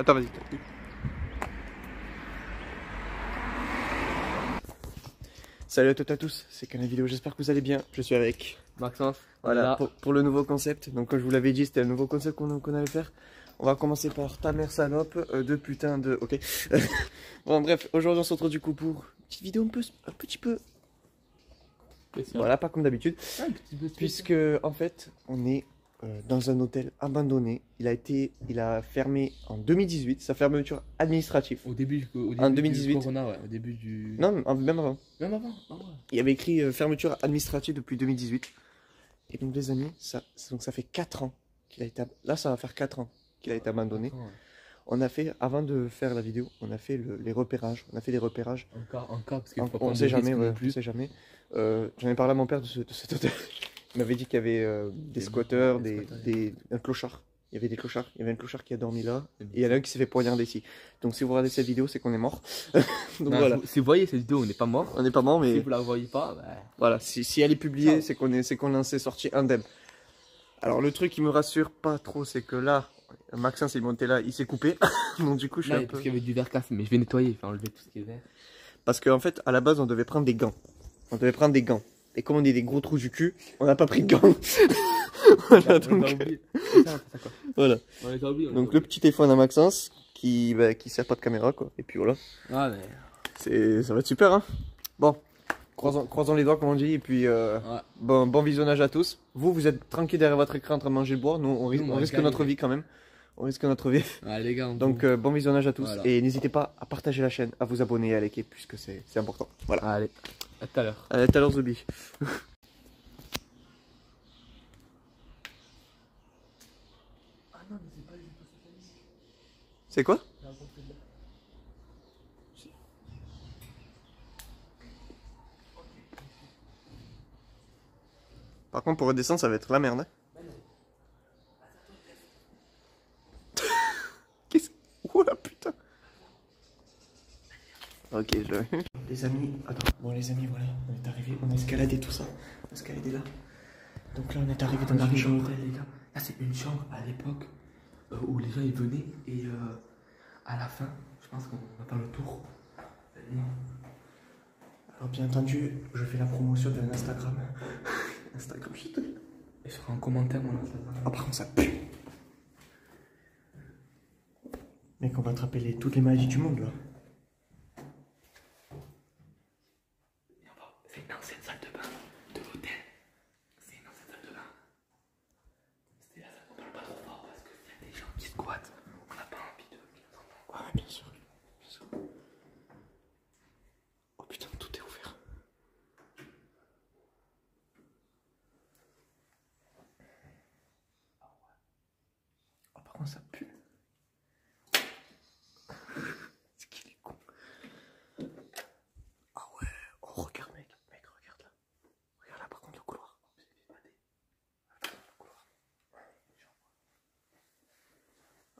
Attends, vas-y. Salut à toutes et à tous, c'est Canal Vidéo, j'espère que vous allez bien. Je suis avec Maxence. Voilà, pour le nouveau concept. Donc comme je vous l'avais dit, c'était le nouveau concept qu'on allait faire. On va commencer par ta mère salope, de putain de... Ok. Bon bref, aujourd'hui on se retrouve du coup pour une petite vidéo un petit peu... Spécial. Voilà, pas comme d'habitude. Un petit peu Puisque en fait, on est dans un hôtel abandonné. Il a fermé en 2018, sa fermeture administrative. Au début en 2018. du Corona, ouais, au début du... Non, même avant. Même avant. Ah ouais. Il y avait écrit fermeture administrative depuis 2018. Et donc les amis, ça fait 4 ans qu'il a été... Là, ça va faire 4 ans qu'il a été abandonné. Attends, ouais. On a fait, avant de faire la vidéo, on a fait les repérages. On a fait des repérages. En cas, parce qu'il faut pas On prendre sait de jamais, risques ouais, non on plus. sait jamais. J'en ai parlé à mon père de cet hôtel. Il m'avait dit qu'il y avait des squatteurs, un clochard. Il y avait des clochards. Il y avait un clochard qui a dormi là. Et il y en a un qui s'est fait poignarder ici. Donc si vous regardez cette vidéo, c'est qu'on est mort. Donc Non, voilà. si vous voyez cette vidéo, on n'est pas mort. On n'est pas mort, mais Si vous la voyez pas, bah... voilà. Si elle est publiée, Ciao. c'est qu'on en s'est sorti indemne. Alors le truc qui me rassure pas trop, c'est que là, Maxence est monté là, il s'est coupé. Donc du coup, je suis Là, un peu... parce qu'il y avait du verre cassé, mais je vais nettoyer, enfin enlever tout ce qui est vert. Parce qu'en fait, à la base, on devait prendre des gants. On devait prendre des gants. Et comme on est des gros trous du cul, on n'a pas pris de gants. Voilà, On donc, les a oubliés. C'est ça, quoi. voilà. On les a oubliés. Donc le petit téléphone à Maxence qui sert pas de caméra, quoi. Et puis voilà. Ah, mais... Ça va être super, hein. Bon, croisons les doigts, comme on dit. Et puis bon visionnage à tous. Vous êtes tranquille derrière votre écran en train de manger le boire. Nous, on risque notre vie quand même. On risque notre vie. Ah, les gars, Donc bon visionnage à tous. Voilà. Et n'hésitez pas à partager la chaîne, à vous abonner et à liker, puisque c'est important. Voilà. Allez, à tout à l'heure. À tout à l'heure, Zubi. Ah non, mais c'est pas les hypothèses. C'est quoi? Par contre, pour redescendre, ça va être la merde. Hein. Qu'est-ce... Oh la putain. Ok, je... Les amis, attends. Bon les amis, voilà, on est arrivé, on a escaladé tout ça. On a escaladé là. Donc là, on est arrivé dans une chambre. Les gars. Là, c'est une chambre à l'époque où les gens ils venaient et à la fin, je pense qu'on va faire le tour. Non. Alors bien entendu, je fais la promotion d'un Instagram. Instagram, je te... Et je ferai un commentaire mon Instagram. Ah par contre, ça pue. Mec, on va attraper toutes les maladies du monde là. C'est une ancienne salle de bain de l'hôtel. C'est une ancienne salle de bain. C'est la salle, on parle pas trop fort parce qu'il y a des gens qui squattent. On n'a pas envie de qu'ils nous entendent. Ouais, bien sûr. Bien sûr. Oh putain, tout est ouvert. Oh, par contre, ça pue. C'est qu'il est con. Ah ouais. Oh, regarde, mec. Mec, regarde là. Regarde là, par contre, le couloir.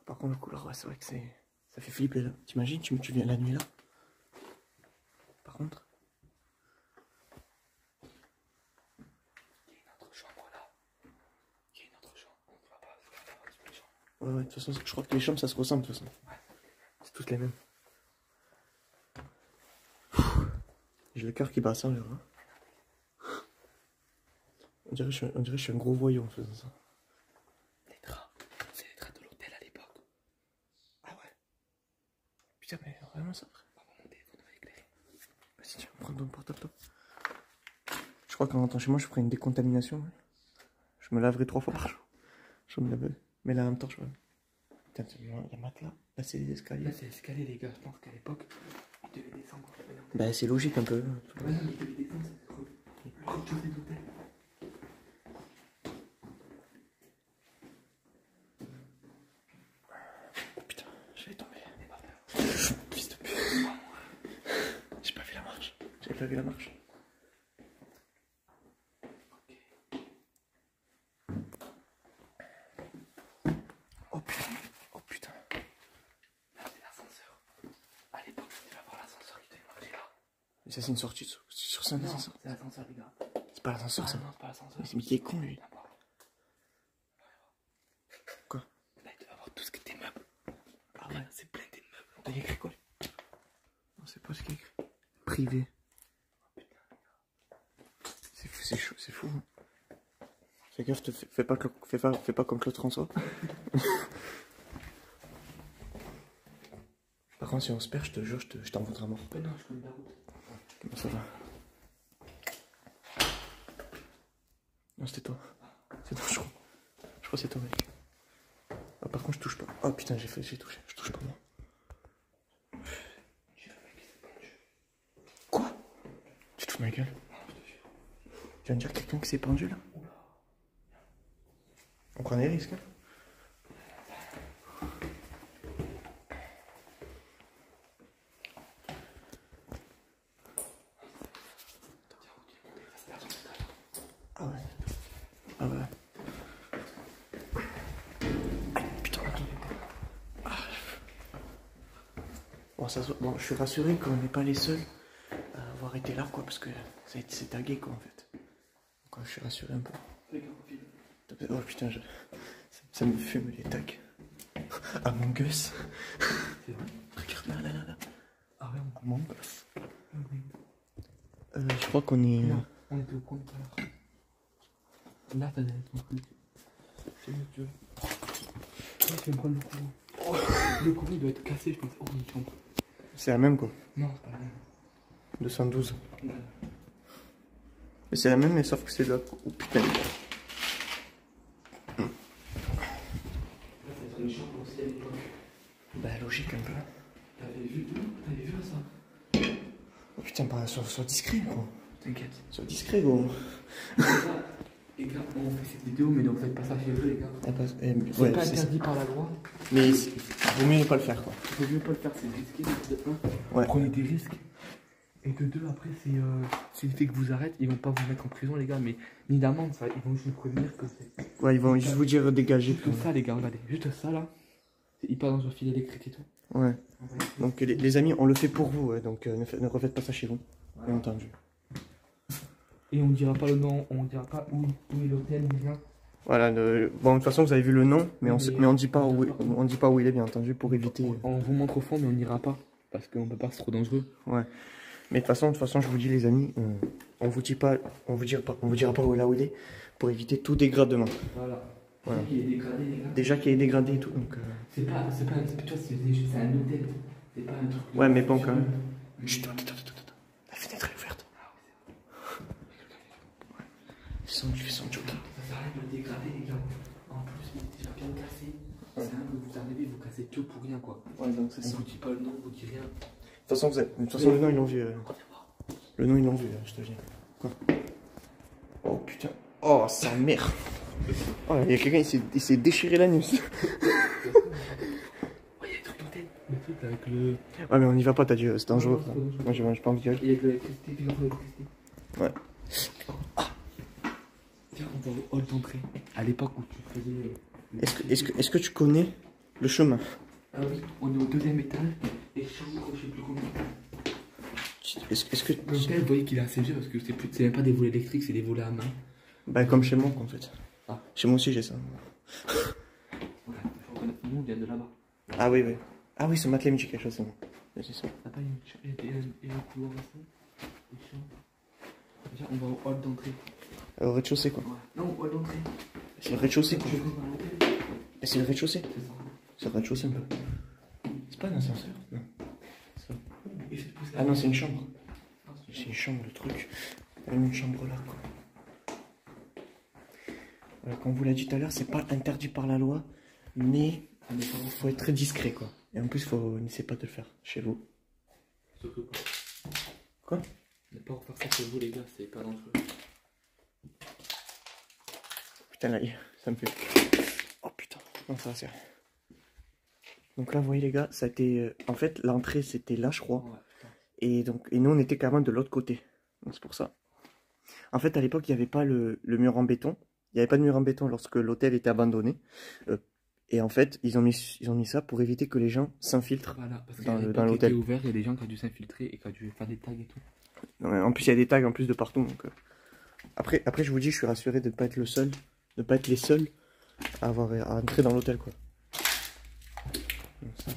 Par contre, le couloir, ouais, c'est vrai que ça fait flipper là. T'imagines, tu viens la nuit là. Par contre. Il y a une autre chambre là. Il y a une autre chambre. On ne va pas se les chambres. Ouais, de toute façon, je crois que les chambres ça se ressemble de toute façon. Ouais. C'est toutes les mêmes. J'ai le cœur qui bat ça, là. On dirait que je suis un gros voyou en faisant ça. Les draps. C'est les draps de l'hôtel à l'époque. Ah ouais. Putain, mais vraiment ça, frère. On va monter, vous devez éclairer. Vas-y, tiens, prends ton portable, toi. Je crois qu'en rentrant chez moi, je ferai une décontamination. Ouais. Je me laverai 3 fois par jour. Je me laverai. Mais là, en même temps, je vois. Putain, il y a un matelas. Là, c'est les escaliers. Là, c'est l'escalier, les gars. Je pense qu'à l'époque, ils devaient descendre. Bah, c'est logique un peu. Ouais, non, mais ils devaient descendre, c'est trop. Le rez-de-chaussée d'hôtel. Oh putain, j'allais tomber. Fils de pute. J'ai pas vu la marche. J'avais pas vu la marche. Oh putain. Oh putain. Là, c'est l'ascenseur. À l'époque, je devais avoir l'ascenseur qui devait marcher là. Mais ça, c'est une sortie sur scène, Non, l'ascenseur. c'est l'ascenseur, les gars. C'est pas l'ascenseur, ça. Non, c'est pas l'ascenseur. Mais qui est con, lui. Quoi? Là, il devait avoir tout ce qui était meubles. Ah ouais. C'est T'as écrit quoi? Non, c'est pas ce qu'il y a écrit. Privé. C'est chaud, c'est fou. Hein. Fais gaffe, fais pas comme Claude François. Par contre, si on se perd, je te jure, je t'envoie à mort. Non, je connais la route. Comment ça va? Non, c'était toi. C'est toi, je crois. Je crois que c'est toi, mec. Ah, par contre, je touche pas. Oh putain, j'ai touché. Je touche pas, moi. Quoi? Tu te fous de ma gueule? Tu viens de dire quelqu'un qui s'est pendu là? On prend des risques, hein? Ah ouais. Ah ouais. Aïe, putain. Ah. Bon, bon, je suis rassuré qu'on n'est pas les seuls à avoir été là, quoi, parce que c'est tagué, quoi, en fait. Donc, je suis rassuré un peu. Oh putain, ça me fume les tags. Ah, mon gosse. Regarde là. Ah ouais, Mon gosse. Je crois qu'on est... Non, on était au point tout à l'heure. Là, t'as ton truc. C'est mieux, tu veux. Ouais, tu vas me prendre le courant. Le courant, il doit être cassé, je pense. Oh, une chambre. C'est la même, quoi. Non, c'est pas la même. 212. Mais c'est la même, mais sauf que c'est là. Oh putain. Là, ça serait une chambre aussi à l'époque. Bah, logique un peu. T'avais vu ça? Oh putain, bah, sois discret, gros. T'inquiète. Sois discret, gros. Les gars, on fait cette vidéo, mais ne faites pas ça chez vous, les gars. C'est C'est pas interdit par la loi. Mais vaut mieux ne pas le faire, quoi. Il faut mieux pas le faire, c'est risqué. De un, Ouais. prenez des risques. Et de deux, après, c'est le fait que vous arrêtez. Ils vont pas vous mettre en prison, les gars, mais ni d'amende, ça. Ils vont juste nous prévenir que c'est. Ouais, ils vont juste vous dire dégager. Juste ça, les gars, regardez. Juste ça, là. C'est hyper dans un fil électrique et tout. Ouais. Donc, les amis, on le fait pour vous, ouais, donc ne refaites pas ça chez vous. Bien entendu. Et on dira pas le nom, on dira pas où est l'hôtel, ni rien. Voilà, bon, de toute façon, vous avez vu le nom, mais on dit pas où il est, bien entendu, pour éviter. On vous montre au fond, mais on n'ira pas. Parce qu'on peut pas, c'est trop dangereux. Ouais. Mais de toute façon, je vous dis, les amis, on vous dira pas où il est, pour éviter tout dégradement. Voilà. Voilà. Déjà qu'il est dégradé, les gars. Déjà qu'il est dégradé et tout, donc. C'est pas un hôtel. C'est pas un truc. Ouais, mais bon, quand même. Chut, attends. La fenêtre est ouverte. Il fait son job. Ça sert à rien de le dégrader, les gars. En plus, il est déjà bien cassé. C'est rien que vous arrivez, vous cassez tout pour rien, quoi. Ouais, donc c'est On ça. vous dit pas le nom, on vous dit rien. De toute façon, le nom, ils l'ont vu. Le nom, ils l'ont vu, je te dis. Quoi? Oh putain. Oh, sa mère. Oh, il y a quelqu'un, il s'est déchiré l'anus. Oh, il y a des trucs d'antenne. Le truc avec le. Ouais, mais on y va pas, t'as dit, c'est dangereux. Non, c'est pas dangereux. Moi, j'ai pas envie d'y aller. Il y a de l'électricité, puis l'enfant d'électricité. Ouais. Tiens, on va au hall d'entrée. À l'époque où tu faisais. Est-ce que tu connais le chemin? Ah oui, on est au 2e étage. Et chambre, je sais plus combien. Est-ce que. L'hôtel, vous voyez qu'il est assez vieux parce que c'est même pas des volets électriques, c'est des volets à main. Bah, comme chez moi, en fait. Ah. Chez moi aussi, j'ai ça. Ouais, je reconnais. Nous, on vient de là-bas. Ah oui, oui. Ah oui, ce matelas me dit quelque chose, c'est bon. C'est ça. T'as pas une chambre et un couloir aussi. Une chambre. Déjà, on va au hall d'entrée. Au rez-de-chaussée, quoi. Ouais. Non, au hall d'entrée. C'est le rez-de-chaussée, quoi. Tu veux dans l'hôtel? Et c'est le rez-de-chaussée. C'est ça. C'est le rez-de-chaussée, un peu. C'est pas un ascenseur? Non. Ça. Et je te pousse Ah non, c'est une chambre. C'est une chambre, le truc. Il y a une chambre là, quoi. Voilà, comme on vous l'a dit tout à l'heure, c'est pas interdit par la loi, mais il faut être très discret, quoi. Et en plus, n'essayez pas de le faire chez vous. Surtout pas. Quoi? Ne pas refaire ça chez vous, les gars, c'est pas dangereux. Putain, là, ça me fait... Oh putain, non, ça va, c'est... Donc là, vous voyez, les gars, ça a été... En fait, l'entrée, c'était là, je crois. Ouais, putain. Et nous, on était carrément de l'autre côté. Donc c'est pour ça. En fait, à l'époque, il n'y avait pas le mur en béton. Il n'y avait pas de mur en béton lorsque l'hôtel était abandonné. Et en fait, ils ont mis ça pour éviter que les gens s'infiltrent Voilà, parce dans l'hôtel. ouvert, il y a des gens qui ont dû s'infiltrer et qui ont dû faire des tags et tout. En plus, il y a des tags en plus de partout. Donc, après, je vous dis, je suis rassuré de ne pas être le seul, de ne pas être les seuls à entrer dans l'hôtel, quoi. Donc, ça.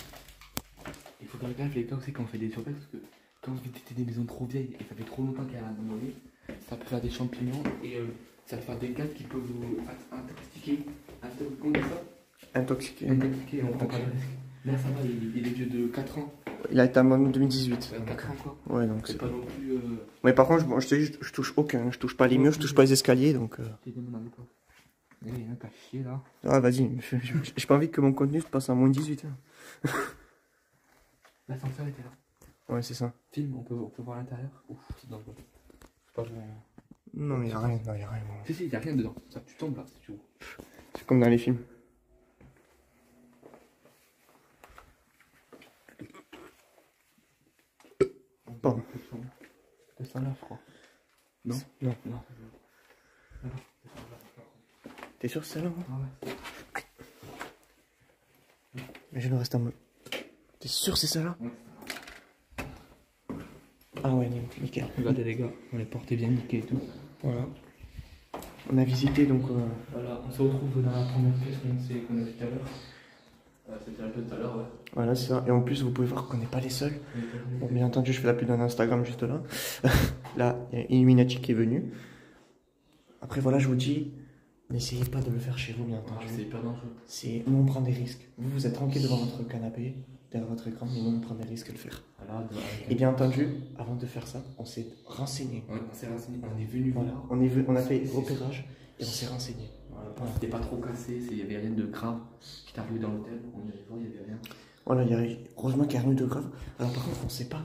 Il faut faire gaffe les gars aussi quand on fait des surfaces parce que quand on fait des maisons trop vieilles et ça fait trop longtemps qu'elle a abandonné, ça peut faire des champignons et ça peut faire des gaz qui peuvent vous intoxiquer. Comment on dit ça? Intoxiqué. Intoxiqué, on prend pas de risque. Là ça va, il est vieux de 4 ans. Il a été abandonné en 2018. 4 ans quoi. Ouais, donc c'est pas non plus. Mais par contre, je te dis, je touche aucun. Je touche pas les murs, je touche pas les escaliers donc. Il y en a qu'à chier là. Ah, vas-y, j'ai pas envie que mon contenu se passe à moins 18. Hein. L'ascenseur était là. Ouais, c'est ça. Film, on peut voir l'intérieur. Ouf, c'est dangereux. C'est pas vrai. Non, mais y'a rien, non, y'a rien. Si, y'a rien dedans. Ça, tu tombes là si tu veux. C'est comme dans les films. Bon. Descends là, je crois. Non? Non. Non. T'es sûr que c'est là? Ah ouais. Mais je le reste en mode. T'es sûr que c'est ça là? Ouais. Ah ouais, nickel. Regardez les gars, on est porté bien nickel et tout. Voilà. On a visité donc. Voilà, on se retrouve dans la première pièce qu'on a vu tout à l'heure. C'était un peu tout à l'heure, ouais. Voilà, c'est ça. Et en plus, vous pouvez voir qu'on n'est pas les seuls. Bon, bien entendu, je fais la pub d'un Instagram juste là. Là, il y a Illuminati qui est venu. Après, voilà, je vous dis, n'essayez pas de le faire chez vous, bien entendu. C'est hyper dangereux. Nous, on prend des risques. Vous êtes tranquille devant votre canapé, derrière votre écran, mais nous, on prend des risques à le faire. Voilà, et bien entendu, avant de faire ça, on s'est renseigné. On s'est renseigné, on est venu voilà. voir. On a fait repérage et on s'est renseigné. Voilà. C'était pas trop cassé, il n'y avait rien de grave qui est arrivé dans l'hôtel. On allait voir, il n'y avait rien. Voilà, heureusement qu'il n'y a rien de grave. Alors par contre, on sait pas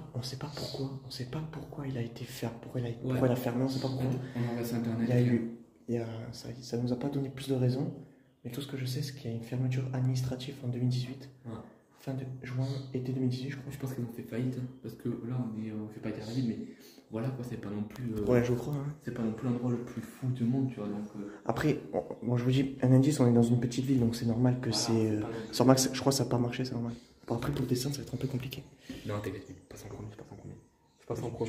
pourquoi il a été fermé, pourquoi il a fermé, on sait pas pourquoi. On a regardé sur internet. Ça nous a pas donné plus de raisons, mais tout ce que je sais, c'est qu'il y a une fermeture administrative en 2018. Ouais. Fin de juin, été 2018, je crois. Je pense qu'ils ont fait faillite, parce que là, on fait pas été rapide, mais voilà quoi, c'est pas non plus. Ouais, je crois. Hein. C'est pas non plus l'endroit le plus fou du monde, tu vois. Donc, après, bon, je vous dis, un indice, on est dans une petite ville, donc c'est normal que voilà, c'est normal que je crois que ça n'a pas marché, c'est normal. Bon, après, pour descendre, ça va être un peu compliqué. Non, t'inquiète, passe en premier, je passe en premier.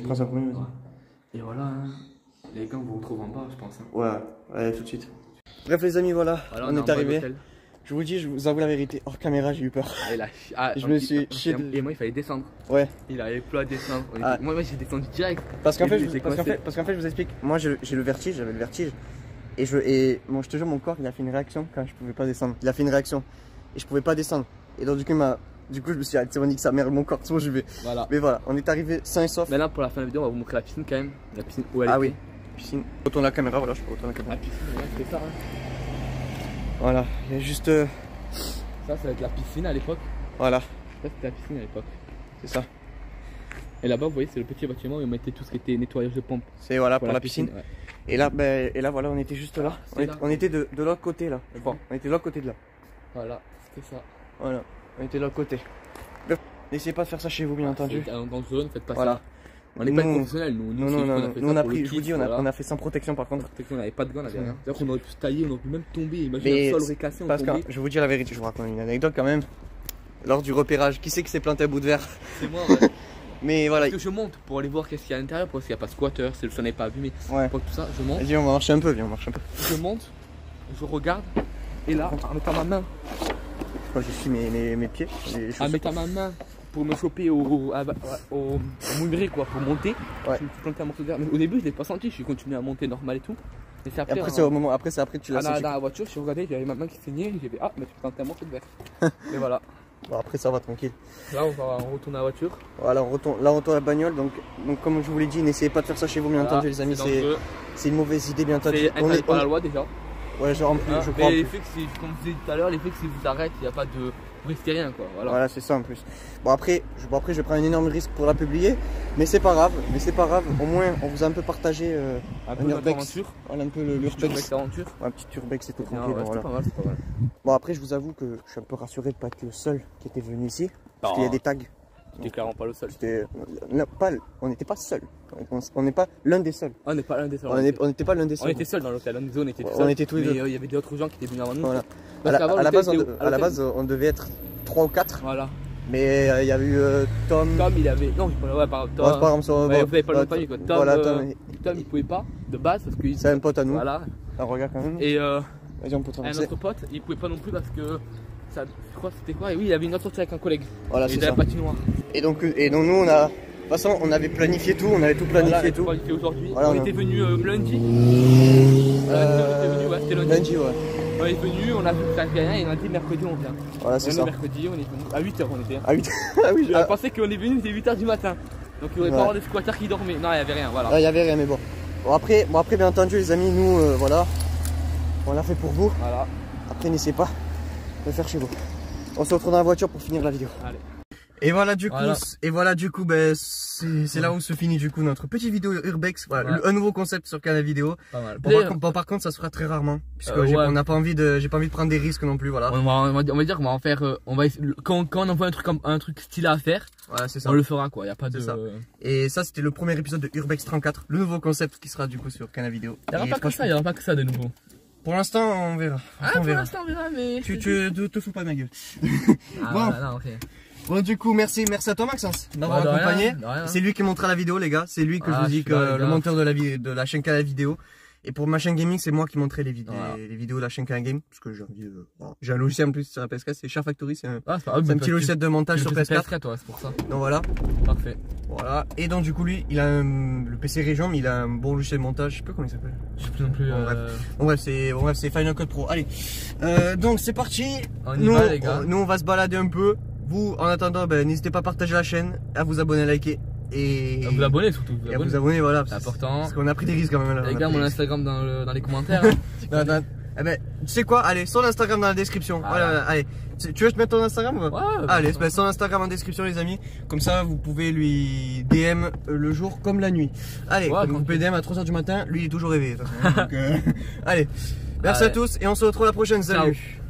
Je passe en premier, vas-y. Ouais. Et voilà, hein. Les gars, on vous retrouve en bas, je pense. Hein. Ouais, tout de suite. Bref, les amis, voilà on est arrivé. Je vous dis, je vous avoue la vérité, hors caméra, j'ai eu peur. Je me suis chié. Et moi, il fallait descendre. Ouais. Il arrivait plus à descendre. Moi, j'ai descendu direct. Parce qu'en fait, je vous explique. Moi, j'ai le vertige, j'avais le vertige. Et bon, je te jure, mon corps, il a fait une réaction quand je pouvais pas descendre. Il a fait une réaction. Et je pouvais pas descendre. Et donc, du coup, je me suis dit, on dit que sa mère, mon corps, c'est bon, je vais. Voilà. Mais voilà, on est arrivé sain et sauf. Maintenant, pour la fin de la vidéo, on va vous montrer la piscine quand même. La piscine où elle est. Ah oui, piscine. Retourne la caméra, voilà, je peux retourner la caméra. La piscine, ouais, c'était ça. Hein. Voilà, il y a juste. Ça va être la piscine à l'époque. Voilà. Ça, c'était la piscine à l'époque. C'est ça. Et là-bas, vous voyez, c'est le petit bâtiment où on mettait tout ce qui était nettoyage de pompe. C'est voilà pour la piscine. Ouais. Et là, voilà, on était juste là. On était de l'autre côté là, je crois. On était de l'autre côté de là. Voilà, c'était ça. Voilà, on était de l'autre côté. N'essayez pas de faire ça chez vous, bien entendu. Dans zone, faites pas voilà. ça. On n'est pas professionnels, nous. Nous, on a pris, je vous dis, on a fait sans protection par contre. On n'avait pas de gants, on avait rien. D'ailleurs, on aurait pu se tailler, on aurait pu même tomber. Imaginez, le sol aurait cassé, on tombait. Parce que, je vous dis la vérité, je vous raconte une anecdote quand même. Lors du repérage, qui c'est qui s'est planté à bout de verre? C'est moi, ouais. Mais voilà. Parce que je monte pour aller voir qu'est-ce qu'il y a à l'intérieur, parce qu'il n'y a pas de squatter, c'est le son n'est pas vu, mais ouais. Pour tout ça, je monte. Vas-y, on va marcher un peu, viens, on marche un peu. Je monte, je regarde, et là, en mettant ma main. Moi, je suis mes pieds. En mettant ma main pour me choper au mouillerie, quoi, pour monter. Ouais. Je me suis planté un morceau de verre. Mais au début, je l'ai pas senti, je suis continué à monter normal et tout. Et c'est après. Après, c'est au moment, après tu l'as senti. Dans la voiture, je suis regardé, j'avais ma main qui saignait, j'ai fait, ah, mais tu plantes un morceau de verre. Et voilà. Bon, après ça va tranquille. Là on retourne à la voiture. Voilà, on retourne à la bagnole. Donc comme je vous l'ai dit, n'essayez pas de faire ça chez vous, bien entendu, les amis. C'est une mauvaise idée, bien entendu. C'est interdit par la loi déjà. Ouais, genre en plus, je crois. Mais les flics, comme je disais tout à l'heure, les flics, si vous arrêtent, il n'y a pas de. Vous risquez rien, quoi. Voilà, c'est ça en plus. Bon après, je prends un énorme risque pour la publier, mais c'est pas grave. Au moins, on vous a un peu partagé un peu l'urbex. Voilà, un peu l'urbex. Ouais, un petit urbex, c'était tranquille. Ouais, voilà. c'est pas mal, c'est pas mal. Bon après, je vous avoue que je suis un peu rassuré de pas être le seul qui était venu ici, parce qu'il y a des tags. C'était clairement pas le seul. On n'était pas seul. On n'est pas l'un des seuls. On n'est pas l'un des seuls. On n'était pas l'un des seuls. On était seuls dans l'hôtel. On était on était tous les deux. Mais il y avait d'autres gens qui étaient venus avant nous. Voilà. À la base, on devait être 3 ou 4. Voilà. Mais il y a eu Tom. Tom, il avait. Non, ouais, par exemple. Tom. Vous n'avez pas le famille quoi. Tom, voilà, Tom, il pouvait pas de base parce que. C'est un pote à nous. Voilà. Un regard quand même. Et vas-y, on peut un autre pote, il pouvait pas non plus parce que ça, je crois que c'était quoi? Et oui, il y avait une autre sortie avec un collègue. Voilà, Et c'est de la ça. patinoire. Et donc nous, on a. De toute façon, on avait planifié tout, on avait tout planifié Voilà, tout. planifié aujourd'hui. Voilà, on on a- était venu lundi. Ouais, c'était lundi. Lundi, ouais. On est venu, on a vu que ça rien et on a dit mercredi on vient. Voilà, c'est Le ça. mercredi, on est venu. À 8h on était. Ah oui, ah oui, Je pensais qu'on est venu, c'était 8h du matin. Donc il n'y aurait pas Ouais. avoir des squatters qui dormaient. Non, il n'y avait rien, voilà. il y avait rien, mais bon. Bon après, bien entendu, les amis, nous, voilà, on l'a fait pour vous. Voilà. Après, n'essayez pas de le faire chez vous. On se retrouve dans la voiture pour finir la vidéo. Allez. Et voilà du coup, Voilà. ben, c'est là où se finit du coup notre petite vidéo Urbex. Voilà, Ouais. un nouveau concept sur Canal Vidéo. Pas mal. Bon, par contre, ça se fera très rarement, puisque Ouais. on n'a pas envie j'ai pas envie de prendre des risques non plus, voilà. On va dire qu'on va en faire. Quand on envoie un truc stylé à faire, Voilà, c'est ça. on le fera quoi. Il n'y a pas de. C'est ça. Et ça, c'était le premier épisode de Urbex 34, le nouveau concept qui sera du coup sur Canal Vidéo. Il n'y aura Et pas que ça, il n'y aura pas que ça de nouveau. Pour l'instant, on verra. Ah, on pour verra. l'instant on verra, mais. Tu te fous pas de ma gueule. Ah, Bon. voilà, non, ok. Bon, du coup, merci à toi, Maxence, d'avoir Ouais, de rien, accompagné. de rien. C'est lui qui montrera la vidéo, les gars. C'est lui que je Ah, vous dis je suis là, les le gars. monteur de la chaîne Canal Vidéo. Et pour ma chaîne gaming, c'est moi qui montrerai les Voilà. vidéos de la chaîne Canal Game. Parce que j'ai un logiciel en plus sur la PS4, c'est Share Factory, c'est un Ah, c'est pas grave, c'est un petit logiciel de montage sur PS4. toi, c'est pour ça. Donc voilà. Parfait. Voilà. Et donc du coup, lui, il a le PC Région, mais il a un bon logiciel de montage. Je sais pas comment il s'appelle. Je sais plus non plus. Bon, bref, c'est Final Cut Pro. Allez. Donc c'est parti. On y va, les gars. Nous, on va se balader un peu. Vous, en attendant, ben, n'hésitez pas à partager la chaîne, à vous abonner, à liker. Et À vous abonner surtout. et à vous abonner, voilà. C'est important. Parce qu'on a pris des risques quand même. Là, Les on a gars, pris mon des risques. Instagram dans les commentaires. Hein. Eh ben, tu sais quoi? Allez, son Instagram dans la description. Voilà, allez. Tu veux que je mette ton Instagram ou pas? Ouais, Allez, ben, son Instagram en description, les amis. Comme ça, vous pouvez lui DM le jour comme la nuit. Allez, Ouais, vous pouvez DM à 3h du matin. Lui, il est toujours réveillé. De toute façon. Donc, allez. Merci Allez. à tous et on se retrouve la prochaine. Ciao. Salut.